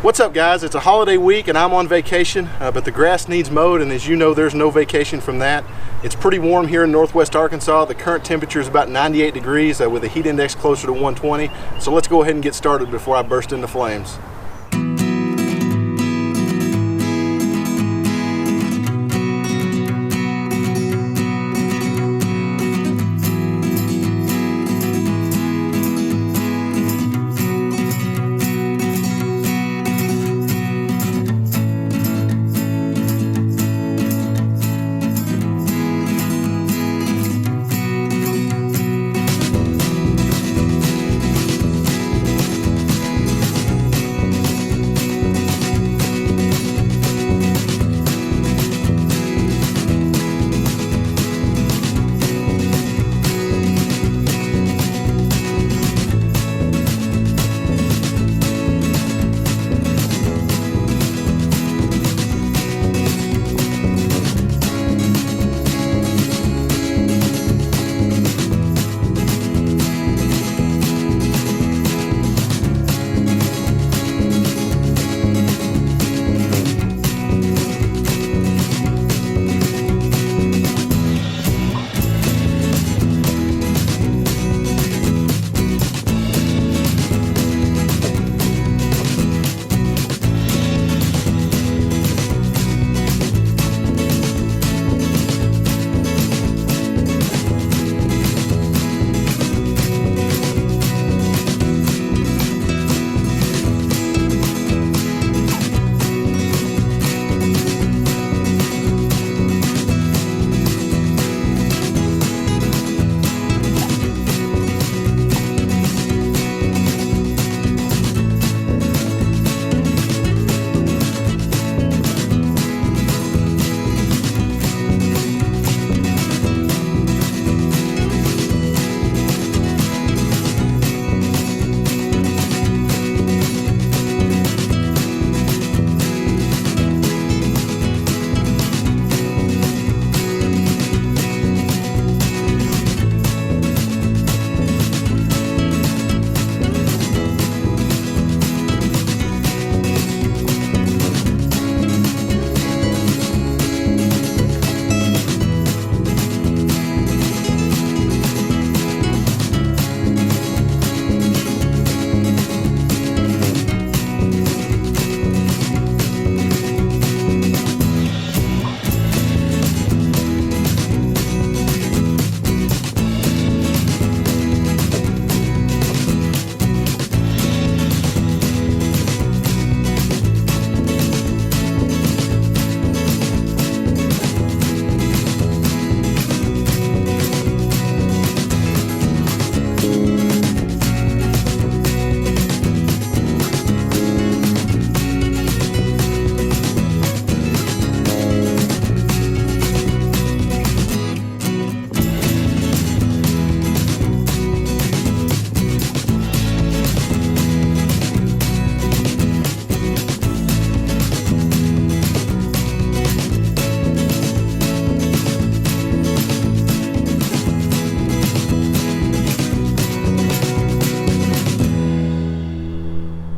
What's up, guys? It's a holiday week and I'm on vacation, but the grass needs mowed, and as you know, there's no vacation from that. It's pretty warm here in northwest Arkansas. The current temperature is about 98 degrees with a heat index closer to 120. So let's go ahead and get started before I burst into flames.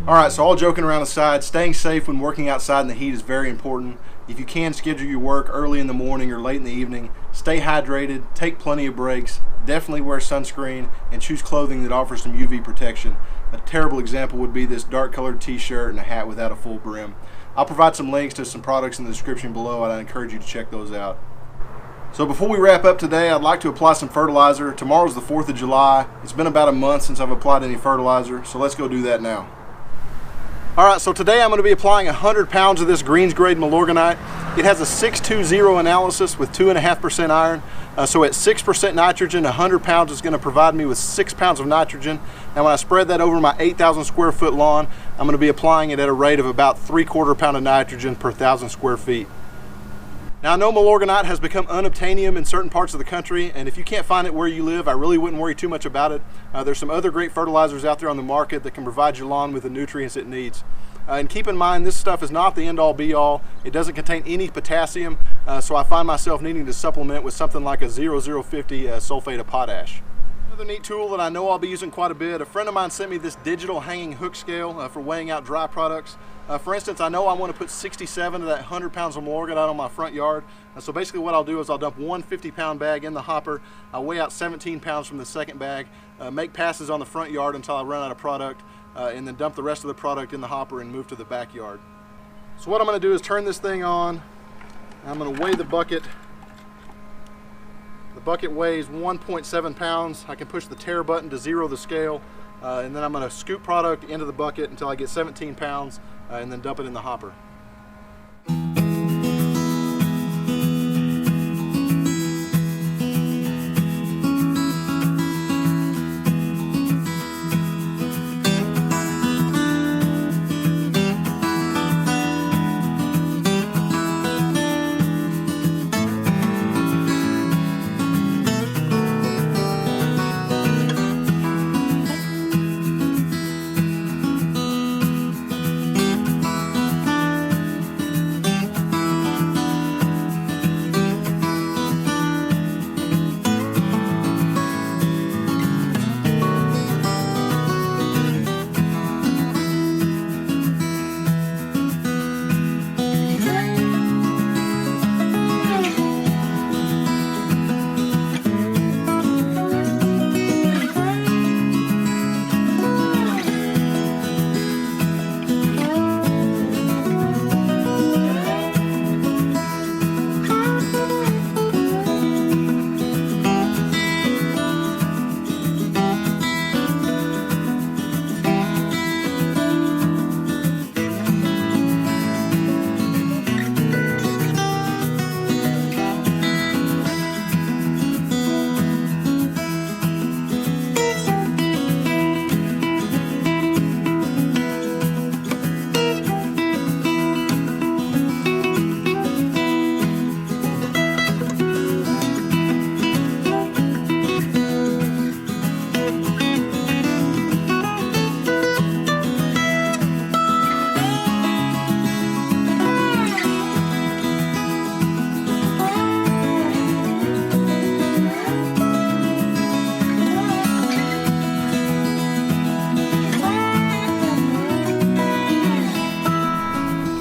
Alright, so all joking around aside, staying safe when working outside in the heat is very important. If you can, schedule your work early in the morning or late in the evening. Stay hydrated, take plenty of breaks, definitely wear sunscreen, and choose clothing that offers some UV protection. A terrible example would be this dark colored t-shirt and a hat without a full brim. I'll provide some links to some products in the description below, and I encourage you to check those out. So before we wrap up today, I'd like to apply some fertilizer. Tomorrow's the 4th of July. It's been about a month since I've applied any fertilizer, so let's go do that now. Alright, so today I'm going to be applying 100 pounds of this greens grade Milorganite. It has a 620 analysis with 2.5% iron. So at 6% nitrogen, 100 pounds is going to provide me with 6 pounds of nitrogen. Now when I spread that over my 8,000 square foot lawn, I'm going to be applying it at a rate of about 3/4 pound of nitrogen per 1,000 square feet. Now I know Milorganite has become unobtainium in certain parts of the country, and if you can't find it where you live, I really wouldn't worry too much about it. There's some other great fertilizers out there on the market that can provide your lawn with the nutrients it needs. And keep in mind, this stuff is not the end-all be-all. It doesn't contain any potassium, so I find myself needing to supplement with something like a 0,050 sulfate of potash. Another neat tool that I know I'll be using quite a bit, a friend of mine sent me this digital hanging hook scale for weighing out dry products. For instance, I know I want to put 67 of that 100 pounds of Milorganite on my front yard. So basically what I'll do is I'll dump one 50-pound bag in the hopper, I'll weigh out 17 pounds from the second bag, make passes on the front yard until I run out of product, and then dump the rest of the product in the hopper and move to the backyard. So what I'm going to do is turn this thing on. I'm going to weigh the bucket. The bucket weighs 1.7 pounds. I can push the tare button to zero the scale, and then I'm going to scoop product into the bucket until I get 17 pounds, and then dump it in the hopper.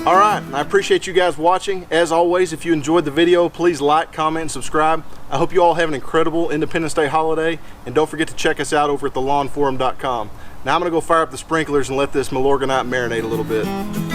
Alright, I appreciate you guys watching. As always, if you enjoyed the video, please like, comment, and subscribe. I hope you all have an incredible Independence Day holiday, and don't forget to check us out over at thelawnforum.com. Now I'm going to go fire up the sprinklers and let this Milorganite marinate a little bit.